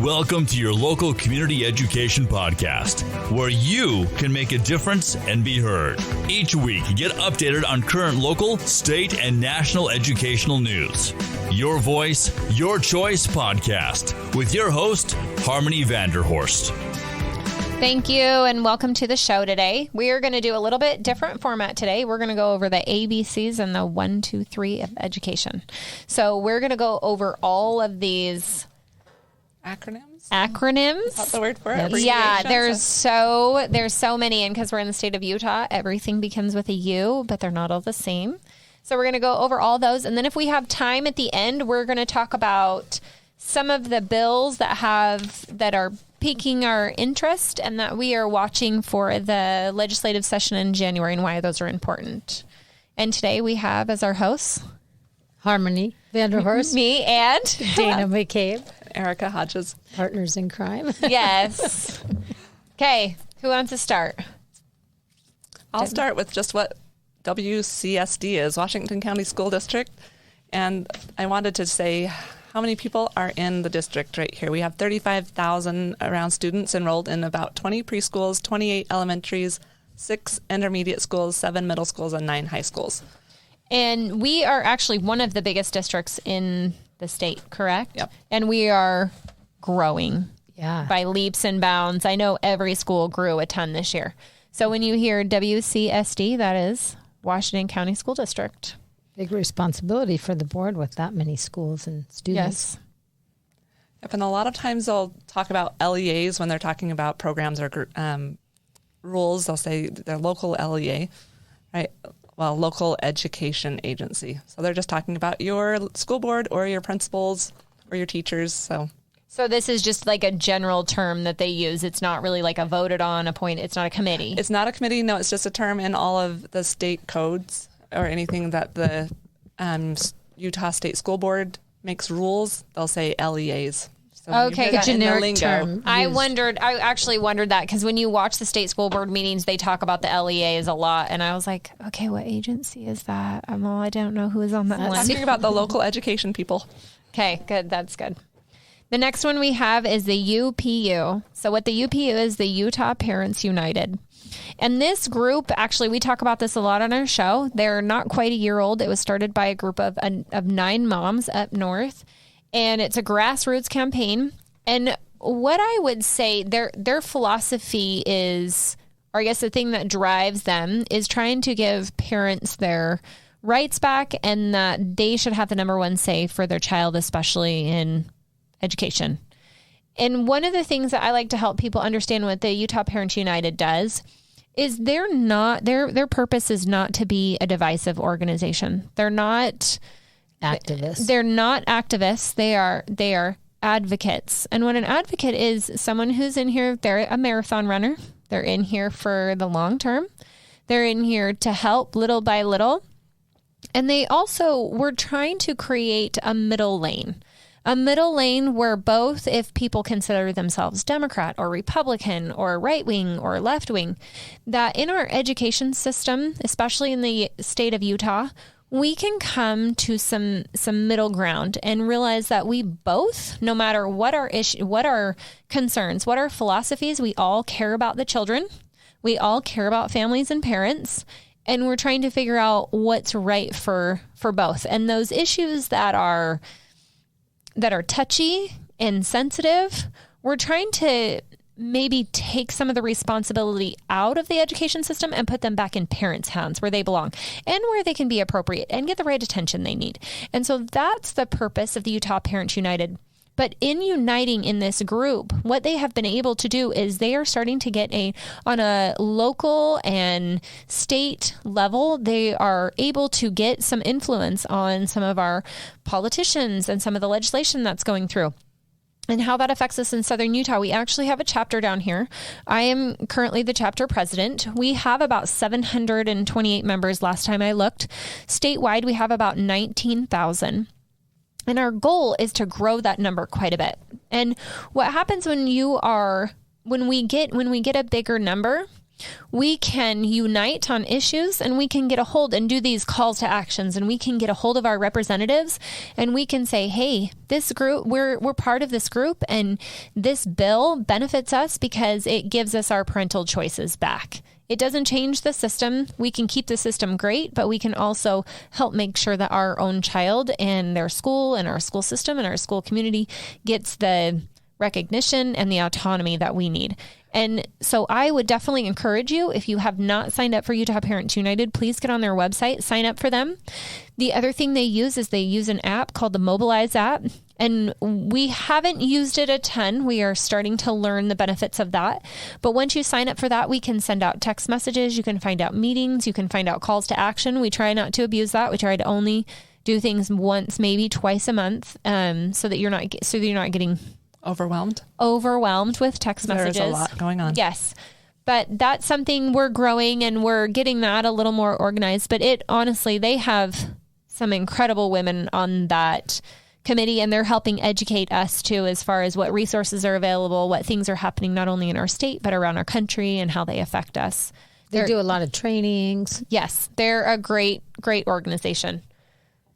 Welcome to your local community education podcast, where you can make a difference and be heard. Each week, get updated on current local, state, and national educational news. Your Voice, Your Choice podcast with your host, Harmony Vanderhorst. Thank you, and welcome to the show today. We are going to do a little bit different format today. We're going to go over the ABCs and the 1, 2, 3 of education. So we're going to go over all of these acronyms. Is that the word for it? Yeah, there's so many, and because we're in the state of Utah, everything begins with a U, but they're not all the same. So we're going to go over all those, and then if we have time at the end, we're going to talk about some of the bills that are piquing our interest and that we are watching for the legislative session in January and why those are important. And today we have as our hosts Harmony Vanderhorst, me, and Dana McCabe, Erica Hodges, partners in crime. Yes. Okay, who wants to start? I'll start with just what WCSD is, Washington County School District. And I wanted to say how many people are in the district right here. We have 35,000 around students enrolled in about 20 preschools, 28 elementaries, 6 intermediate schools, 7 middle schools, and 9 high schools. And we are actually one of the biggest districts in the state, correct? Yep. And we are growing by leaps and bounds. I know every school grew a ton this year. So when you hear WCSD, that is Washington County School District. Big responsibility for the board with that many schools and students. Yes. Yep, and a lot of times they'll talk about LEAs when they're talking about programs or rules. They'll say their local LEA, right? Well, local education agency. So they're just talking about your school board or your principals or your teachers. So this is just like a general term that they use. It's not really like a voted on, appointed. It's not a committee. It's not a committee. No, it's just a term in all of the state codes or anything that the Utah State School Board makes rules. They'll say LEAs. So okay, a generic term. I actually wondered that because when you watch the state school board meetings, they talk about the LEAs a lot. And I was like, okay, what agency is that? I don't know who is on that one. Talking about the local education people. Okay, good. That's good. The next one we have is the UPU. So what the UPU is, the Utah Parents United. And this group, actually, we talk about this a lot on our show. They're not quite a year old. It was started by a group of 9 moms up north. And it's a grassroots campaign. And what I would say, their philosophy is, or I guess the thing that drives them, is trying to give parents their rights back and that they should have the number one say for their child, especially in education. And one of the things that I like to help people understand what the Utah Parents United does is their purpose is not to be a divisive organization. They're not activists. They're not activists. They are advocates. And what an advocate is someone who's in here, they're a marathon runner. They're in here for the long term. They're in here to help little by little. And they also were trying to create a middle lane. A middle lane where both, if people consider themselves Democrat or Republican or right-wing or left-wing, that in our education system, especially in the state of Utah, we can come to some middle ground and realize that we both, no matter what our issue, what our concerns, what our philosophies, we all care about the children. We all care about families and parents. And we're trying to figure out what's right for both. And those issues that are touchy and sensitive, we're trying to maybe take some of the responsibility out of the education system and put them back in parents' hands where they belong and where they can be appropriate and get the right attention they need. And so that's the purpose of the Utah Parents United. But in uniting in this group, what they have been able to do is they are starting to get on a local and state level, they are able to get some influence on some of our politicians and some of the legislation that's going through. And how that affects us in Southern Utah. We actually have a chapter down here. I am currently the chapter president. We have about 728 members last time I looked. Statewide, we have about 19,000. And our goal is to grow that number quite a bit. And what happens when we get a bigger number we can unite on issues, and we can get a hold and do these calls to actions, and we can get a hold of our representatives, and we can say, hey, this group, we're part of this group, and this bill benefits us because it gives us our parental choices back. It doesn't change the system. We can keep the system great, but we can also help make sure that our own child and their school and our school system and our school community gets the recognition and the autonomy that we need. And so I would definitely encourage you, if you have not signed up for Utah Parents United, please get on their website, sign up for them. The other thing they use is they use an app called the Mobilize app. And we haven't used it a ton. We are starting to learn the benefits of that. But once you sign up for that, we can send out text messages. You can find out meetings. You can find out calls to action. We try not to abuse that. We try to only do things once, maybe twice a month, so that you're not getting overwhelmed with text messages. There's a lot going on. Yes. But that's something we're growing, and we're getting that a little more organized. But it honestly, they have some incredible women on that committee, and they're helping educate us too, as far as what resources are available, what things are happening not only in our state, but around our country, and how they affect us. They do a lot of trainings. Yes. They're a great organization.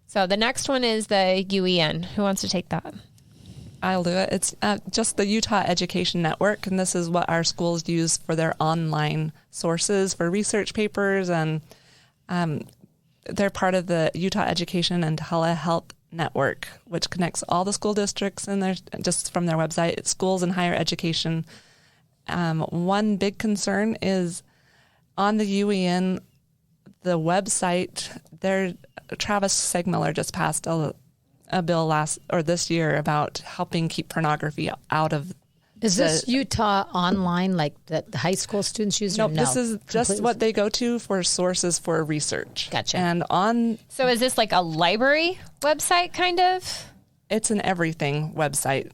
So the next one is the UEN. Who wants to take that? I'll do it. It's just the Utah Education Network, and this is what our schools use for their online sources for research papers, and they're part of the Utah Education and Telehealth Network, which connects all the school districts, and they're just from their website, it's schools and higher education. One big concern is on the UEN, the website, Travis Segmiller just passed a bill this year about helping keep pornography out of. Is this Utah Online, like the high school students use? Nope, this is just what they go to for sources for research. Gotcha. And So is this like a library website, kind of? It's an everything website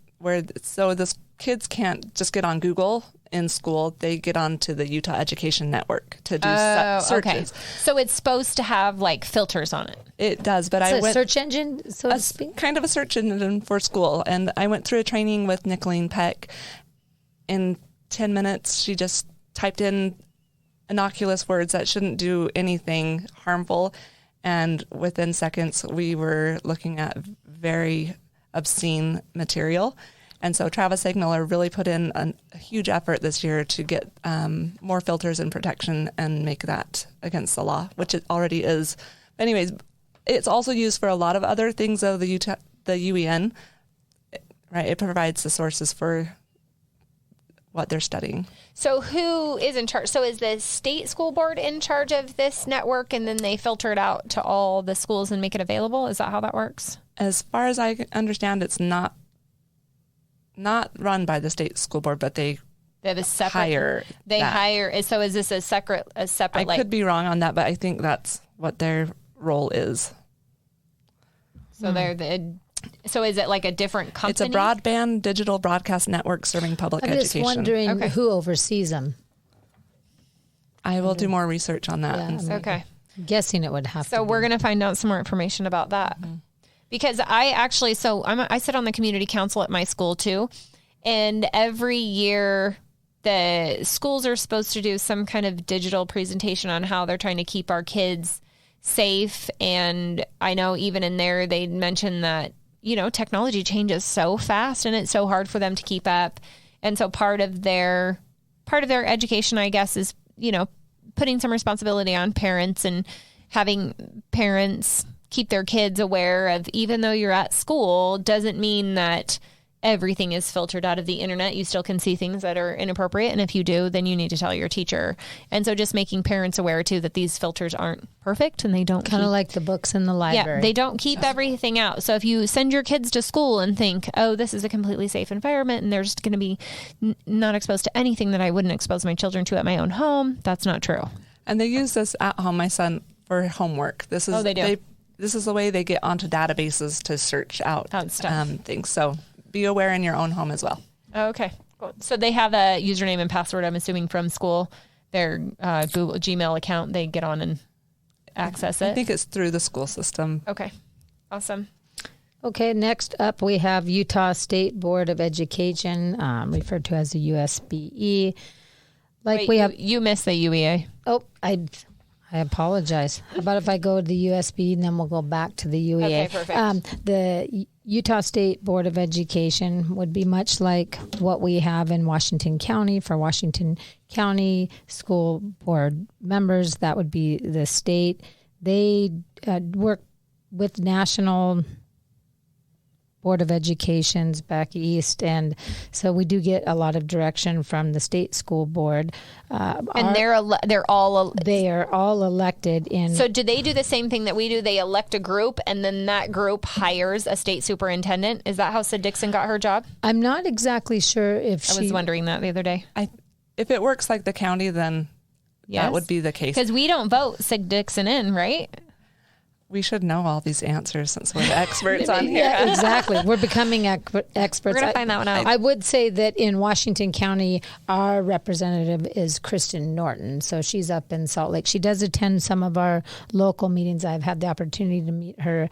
so this kids can't just get on Google in school. They get onto the Utah Education Network to do searches. Okay. So it's supposed to have like filters on it. It does, but It's a search engine, so to speak? Kind of a search engine for school. And I went through a training with Nicolene Peck. In 10 minutes, she just typed in innocuous words that shouldn't do anything harmful. And within seconds, we were looking at very obscene material. And so Travis Segmiller really put in a huge effort this year to get more filters and protection and make that against the law, which it already is. Anyways, it's also used for a lot of other things of the UEN, right? It provides the sources for what they're studying. So who is in charge? So is the state school board in charge of this network, and then they filter it out to all the schools and make it available? Is that how that works? As far as I understand, it's not run by the state school board, but they have a separate hire. So is this a separate? I could be wrong on that, but I think that's what their role is. So So is it like a different company? It's a broadband digital broadcast network serving public education. I'm just wondering who oversees them. I will do more research on that. Yeah, okay. I'm guessing it would have to. So we're going to find out some more information about that. Mm-hmm. Because I sit on the community council at my school too. And every year the schools are supposed to do some kind of digital presentation on how they're trying to keep our kids safe. And I know even in there, they mentioned that, technology changes so fast and it's so hard for them to keep up. And so part of their education, I guess, is, putting some responsibility on parents and having parents keep their kids aware of, even though you're at school, doesn't mean that everything is filtered out of the internet. You still can see things that are inappropriate. And if you do, then you need to tell your teacher. And so just making parents aware too, that these filters aren't perfect and they don't kind of like the books in the library. Yeah, they don't keep everything out. So if you send your kids to school and think, oh, this is a completely safe environment and they're just going to be not exposed to anything that I wouldn't expose my children to at my own home, that's not true. And they use this at home, my son, for homework. This is they do. This is the way they get onto databases to search out things. So be aware in your own home as well. Okay. Cool. So they have a username and password, I'm assuming, from school, their Google Gmail account. They get on and access it. I think it's through the school system. Okay. Awesome. Okay. Next up, we have Utah State Board of Education, referred to as the USBE. Like Wait, we have. you missed the UEA. Oh, I apologize. How about if I go to the USB and then we'll go back to the UEA? Okay, perfect. The Utah State Board of Education would be much like what we have in Washington County for Washington County School Board members. That would be the state. They work with national Board of Educations back east, and so we do get a lot of direction from the state school board. And they are all elected in. So do they do the same thing that we do? They elect a group, and then that group hires a state superintendent. Is that how Sid Dixon got her job? I'm not exactly sure if I was wondering that the other day. If it works like the county, then that would be the case. Because we don't vote Sid Dixon in, right? We should know all these answers since we're the experts on here. Yeah, exactly. We're becoming experts. We're going to find that one out. I would say that in Washington County, our representative is Kristen Norton. So she's up in Salt Lake. She does attend some of our local meetings. I've had the opportunity to meet her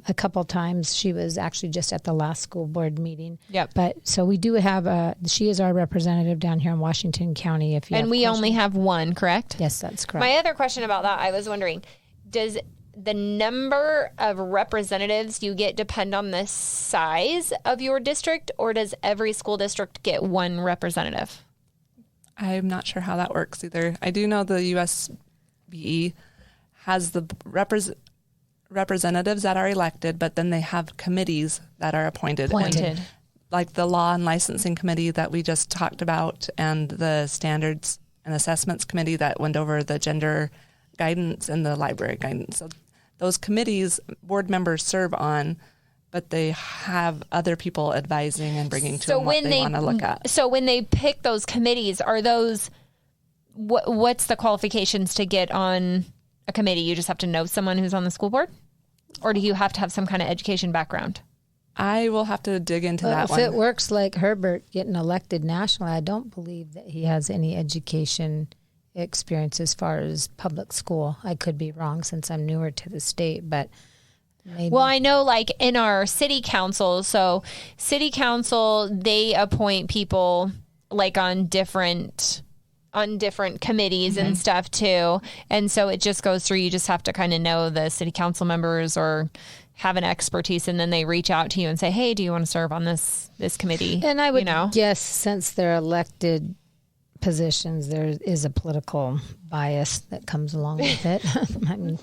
a couple times. She was actually just at the last school board meeting. Yep. But so we do have she is our representative down here in Washington County. And we only have one, correct? Yes, that's correct. My other question about that, I was wondering, does the number of representatives you get depend on the size of your district, or does every school district get one representative? I'm not sure how that works either. I do know the USBE has the representatives that are elected, but then they have committees that are appointed. Like the Law and Licensing Committee that we just talked about, and the Standards and Assessments Committee that went over the gender guidance and the library guidance. So those committees, board members serve on, but they have other people advising and bringing to them what they want to look at. So when they pick those committees, are those, what's the qualifications to get on a committee? You just have to know someone who's on the school board? Or do you have to have some kind of education background? I will have to dig into that one. If it works like Herbert getting elected nationally, I don't believe that he has any education experience as far as public school. I could be wrong since I'm newer to the state, but maybe. Well, I know like in our city council, so city council, they appoint people like on different committees and stuff too. And so it just goes through, you just have to kind of know the city council members or have an expertise, and then they reach out to you and say, hey, do you want to serve on this committee? And I would guess since they're elected positions, there is a political bias that comes along with it. I mean,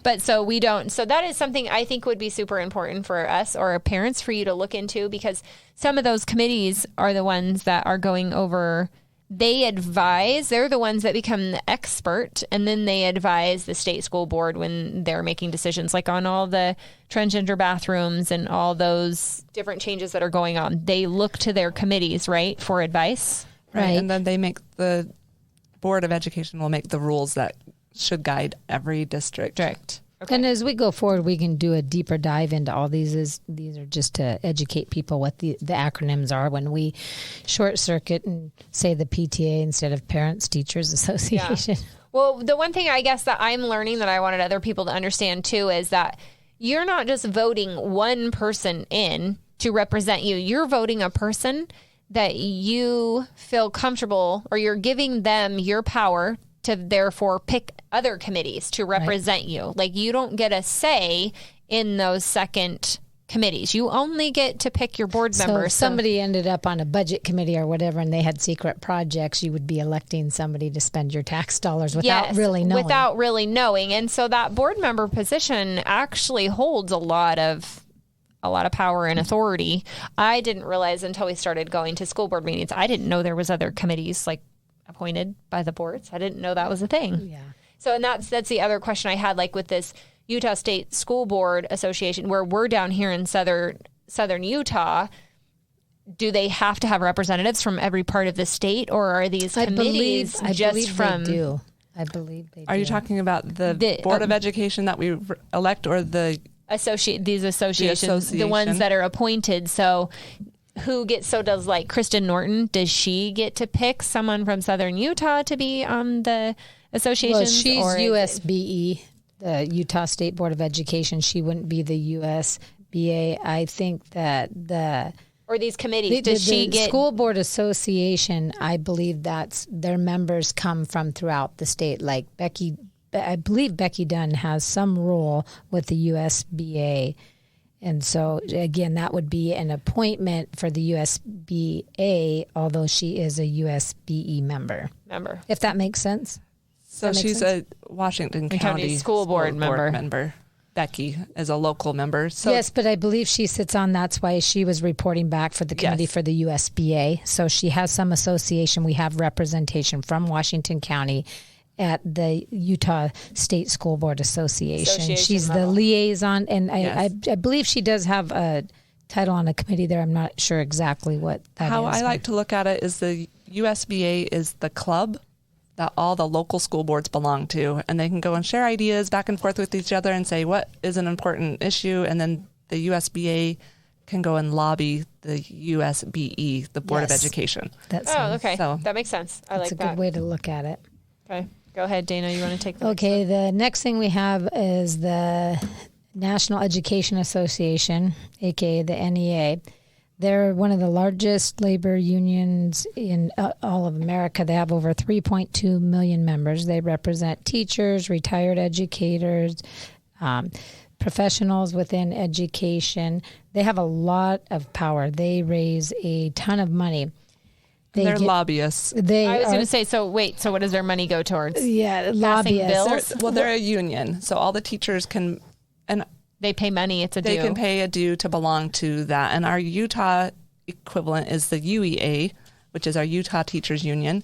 but so we don't. So that is something I think would be super important for us or our parents for you to look into, because some of those committees are the ones that are going over. They advise. They're the ones that become the expert, and then they advise the state school board when they're making decisions, like on all the transgender bathrooms and all those different changes that are going on. They look to their committees, right, for advice. Right. And then the Board of Education will make the rules that should guide every district. Correct. Okay. And as we go forward, we can do a deeper dive into all these. These are just to educate people what the acronyms are when we short circuit and say the PTA instead of Parents Teachers Association. Yeah. Well, the one thing I guess that I'm learning that I wanted other people to understand too is that you're not just voting one person in to represent you. You're voting a person that you feel comfortable, or you're giving them your power to therefore pick other committees to represent you. Like, you don't get a say in those second committees. You only get to pick your board members. So if somebody ended up on a budget committee or whatever and they had secret projects, you would be electing somebody to spend your tax dollars without really knowing. Without really knowing. And so that board member position actually holds a lot of power and authority. I didn't realize until we started going to school board meetings. I didn't know there was other committees like appointed by the boards. I didn't know that was a thing. Yeah. So, and that's the other question I had, like with this Utah State School Board Association, where we're down here in southern Utah. Do they have to have representatives from every part of the state, or are these committees just from? They do. I believe they do. Are you talking about the Board of Education that we elect, or the associations, the ones that are appointed? So does like Kristen Norton, does she get to pick someone from Southern Utah to be on the association? Well, she's USBE, the Utah State Board of Education. She wouldn't be the USBA. I think that Or these committees? Does she get School Board Association? I believe that's their members come from throughout the state. Like I believe Becky Dunn has some role with the USBA. And so, again, that would be an appointment for the USBA, although she is a USBE member. If that makes sense. So she's a Washington County School Board member. Becky is a local member. So yes, but I believe she sits on, that's why she was reporting back for the committee for the USBA. So she has some association. We have representation from Washington County at the Utah State School Board Association. She's the liaison, and I believe she does have a title on a committee there. I'm not sure exactly what that is. How I like to look at it is the USBA is the club that all the local school boards belong to, and they can go and share ideas back and forth with each other and say what is an important issue, and then the USBA can go and lobby the USBE, the Board of Education. Okay. So that makes sense. That's a good way to look at it. Okay. Go ahead, Dana. You want to take the Okay, the next thing we have is the National Education Association, aka the NEA. They're one of the largest labor unions in all of America. They have over 3.2 million members. They represent teachers, retired educators, professionals within education. They have a lot of power. They raise a ton of money. They're lobbyists. I was going to say, so what does their money go towards? Yeah, lobbyists. They're a union, so all the teachers can, and they pay money. It's a due. They can pay a due to belong to that. And our Utah equivalent is the UEA, which is our Utah Teachers Union.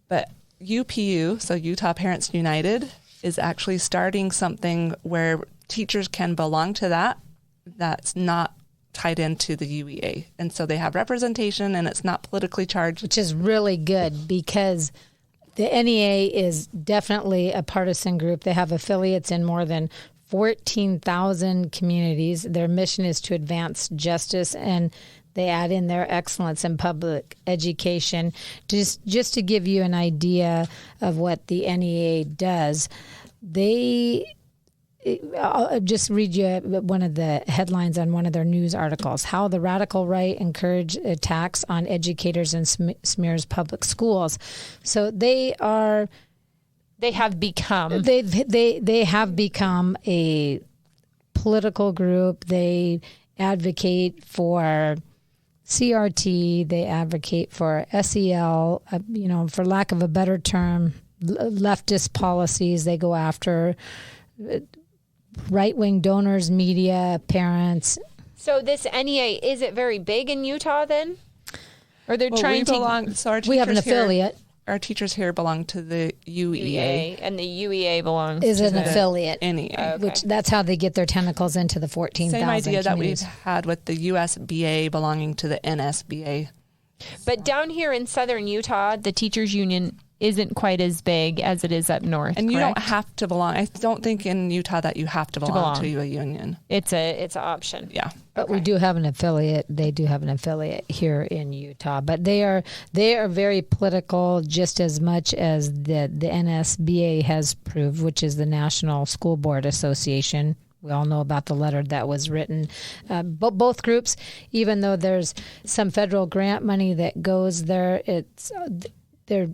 But UPU, so Utah Parents United, is actually starting something where teachers can belong to that. That's not tied into the UEA. And so they have representation, and it's not politically charged. Which is really good because the NEA is definitely a partisan group. They have affiliates in more than 14,000 communities. Their mission is to advance justice, and they add in their excellence in public education. Just to give you an idea of what the NEA does, I'll just read you one of the headlines on one of their news articles. How the radical right encourage attacks on educators and smears public schools. So they have become a political group. They advocate for CRT. They advocate for SEL, for lack of a better term, leftist policies. They go after right-wing donors, media, parents. So this NEA, is it very big in Utah then? Or they're trying to... So we have an affiliate. Our teachers here belong to the UEA. And the UEA belongs is to an affiliate. NEA. Okay. Which that's how they get their tentacles into the 14,000 Same idea communities. that we've had with the USBA belonging to the NSBA. But down here in southern Utah, the teachers union isn't quite as big as it is up north. And you correct? don't have to belong. I don't think in Utah that you have to belong to a union. It's an option. Yeah. But we do have an affiliate. They do have an affiliate here in Utah. But they are very political, just as much as the NSBA has proved, which is the National School Board Association. We all know about the letter that was written. But both groups, even though there's some federal grant money that goes there, they're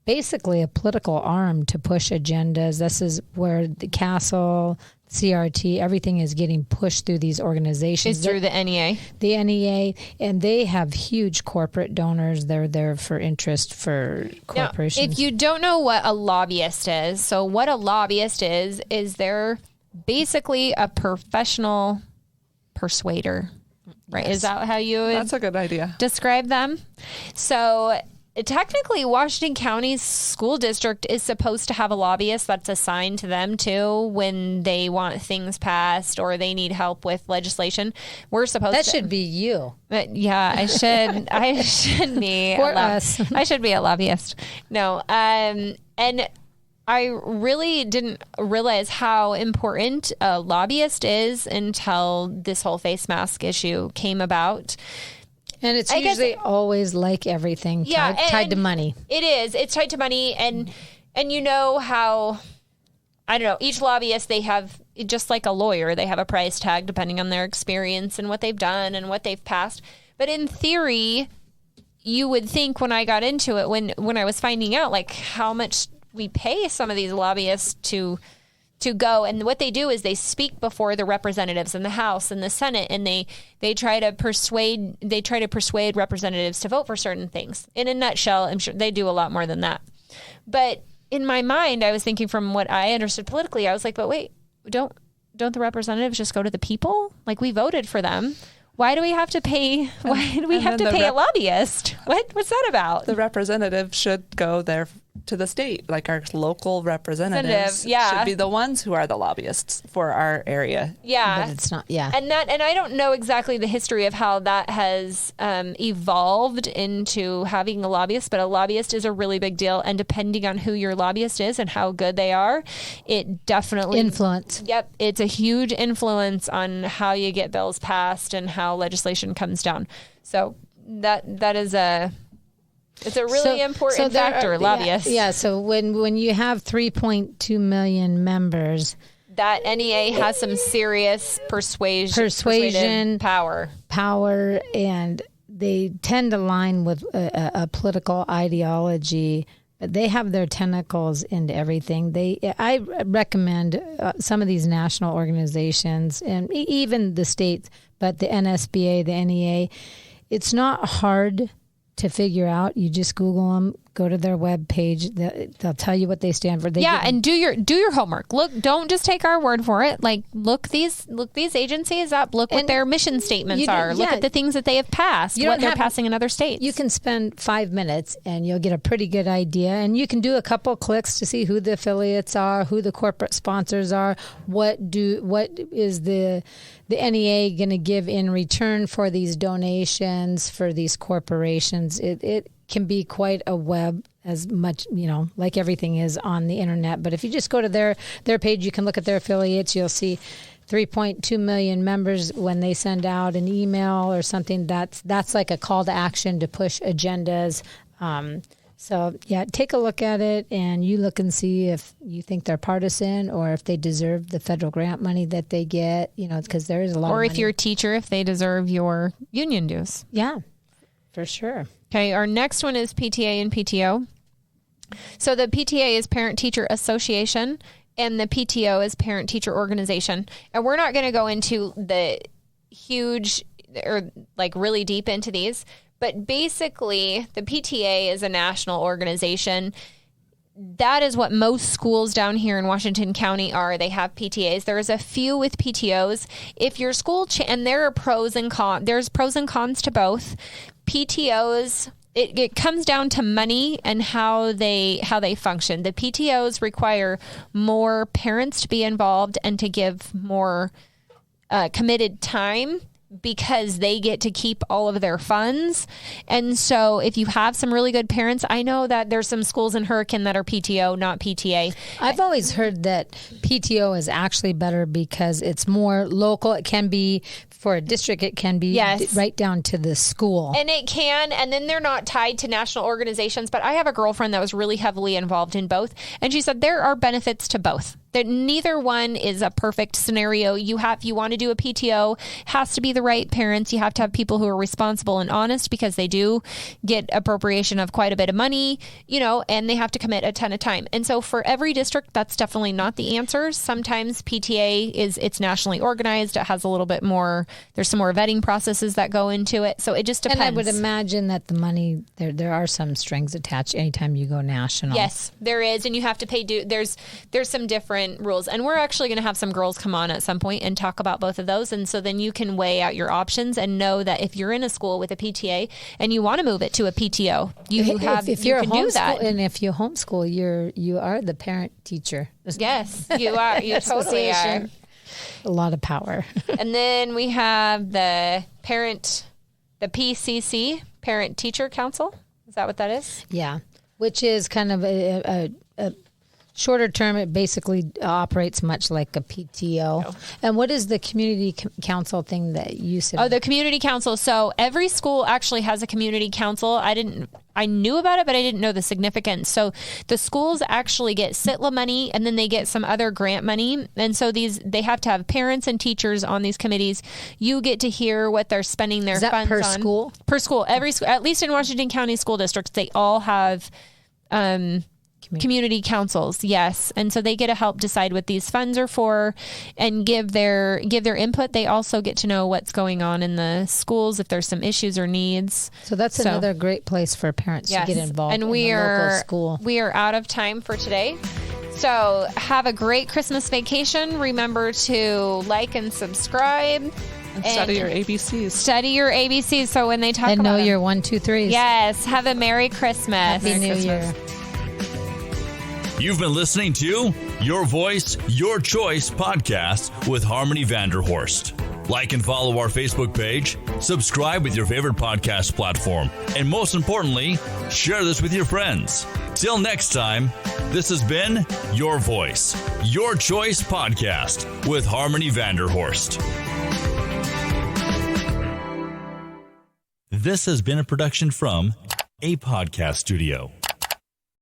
basically a political arm to push agendas. This is where the Castle, CRT, everything is getting pushed through these organizations. It's through the NEA. The NEA, and they have huge corporate donors. They're there for interest for corporations. Now, if you don't know what a lobbyist is, so what a lobbyist is they're basically a professional persuader, right? Yes. Is that how you would That's a good idea. describe them? So technically, Washington County's school district is supposed to have a lobbyist that's assigned to them too when they want things passed or they need help with legislation. We're supposed that should be you. Yeah, I should. I should be For us. I should be a lobbyist. No, and I really didn't realize how important a lobbyist is until this whole face mask issue came about. And it's usually always like everything tied to money. It is. It's tied to money. And you know how, I don't know, each lobbyist, they have, just like a lawyer, they have a price tag depending on their experience and what they've done and what they've passed. But in theory, you would think when I got into it, when I was finding out like how much we pay some of these lobbyists to go, and what they do is they speak before the representatives in the House and the Senate, and they try to persuade representatives to vote for certain things. In a nutshell, I'm sure they do a lot more than that. But in my mind, I was thinking from what I understood politically, I was like, but wait, don't the representatives just go to the people? Like, we voted for them. Why do we have to pay? Why do we have to pay a lobbyist? What's that about? The representative should go there to the state, like our local representatives should be the ones who are the lobbyists for our area. Yeah, but it's not. Yeah, and I don't know exactly the history of how that has evolved into having a lobbyist, but a lobbyist is a really big deal, and depending on who your lobbyist is and how good they are, it definitely influence. Yep, it's a huge influence on how you get bills passed and how legislation comes down. So that is it's a really important factor, lobbyists. Yeah, so when you have 3.2 million members, that NEA has some serious persuasion power, and they tend to align with a political ideology. But they have their tentacles into everything. I recommend some of these national organizations and even the states, but the NSBA, the NEA, it's not hard to figure out. You just Google them, go to their web page. They'll tell you what they stand for. And do your homework. Look, don't just take our word for it. Like, look these agencies up. Look what their mission statements are. Look at the things that they have passed, what they're passing in other states. You can spend 5 minutes and you'll get a pretty good idea. And you can do a couple clicks to see who the affiliates are, who the corporate sponsors are, what is the NEA going to give in return for these donations for these corporations. It can be quite a web, as much, like everything is on the internet. But if you just go to their page, you can look at their affiliates. You'll see 3.2 million members. When they send out an email or something, that's like a call to action to push agendas. So yeah, take a look at it, and you look and see if you think they're partisan or if they deserve the federal grant money that they get, because there is a lot or of if money. you're a teacher, if they deserve your union dues. Yeah, for sure. Okay, our next one is PTA and PTO. So the PTA is Parent Teacher Association, and the PTO is Parent Teacher Organization. And we're not going to go into the huge or like really deep into these, but basically the PTA is a national organization. That is what most schools down here in Washington County are. They have PTAs. There's a few with PTOs. If your school and there are pros and cons. There's pros and cons to both. PTOs, it comes down to money and how they function. The PTOs require more parents to be involved and to give more committed time, because they get to keep all of their funds. And so if you have some really good parents, I know that there's some schools in Hurricane that are PTO, not PTA. I've always heard that PTO is actually better because it's more local. It can be for a district, it can be right down to the school. And it can, and then they're not tied to national organizations. But I have a girlfriend that was really heavily involved in both, and she said there are benefits to both. That neither one is a perfect scenario. You want to do a PTO, has to be the right parents. You have to have people who are responsible and honest, because they do get appropriation of quite a bit of money, and they have to commit a ton of time. And so for every district, that's definitely not the answer. Sometimes PTA it's nationally organized. It has a little bit more, there's some more vetting processes that go into it. So it just depends. And I would imagine that the money, there are some strings attached anytime you go national. Yes, there is. And you have to pay due. There's some different rules, and we're actually going to have some girls come on at some point and talk about both of those, and so then you can weigh out your options and know that if you're in a school with a PTA and you want to move it to a PTO, you can do that. And if you homeschool, you are the parent teacher. Yes, you are. You totally are. A lot of power. And then we have the PCC, Parent Teacher Council. Is that what that is? Yeah, which is kind of a Shorter term, it basically operates much like a PTO. And what is the community council thing that you said? Oh, the community council. So every school actually has a community council. I knew about it, but I didn't know the significance. So the schools actually get SITLA money, and then they get some other grant money. And so they have to have parents and teachers on these committees. You get to hear what they're spending their funds per on. school? Per school. Every school, at least in Washington County school districts, they all have community councils. Yes. And so they get to help decide what these funds are for and give their input. They also get to know what's going on in the schools, if there's some issues or needs. So that's another great place for parents to get involved in the local school. We are out of time for today. So have a great Christmas vacation. Remember to like and subscribe. And study your ABCs. Study your ABCs. So when they talk and about know your 1, 2, 3s. Yes. Have a Merry Christmas. Happy New Year. You've been listening to Your Voice, Your Choice podcast with Harmony Vanderhorst. Like and follow our Facebook page, subscribe with your favorite podcast platform, and most importantly, share this with your friends. Till next time, this has been Your Voice, Your Choice podcast with Harmony Vanderhorst. This has been a production from a podcast studio.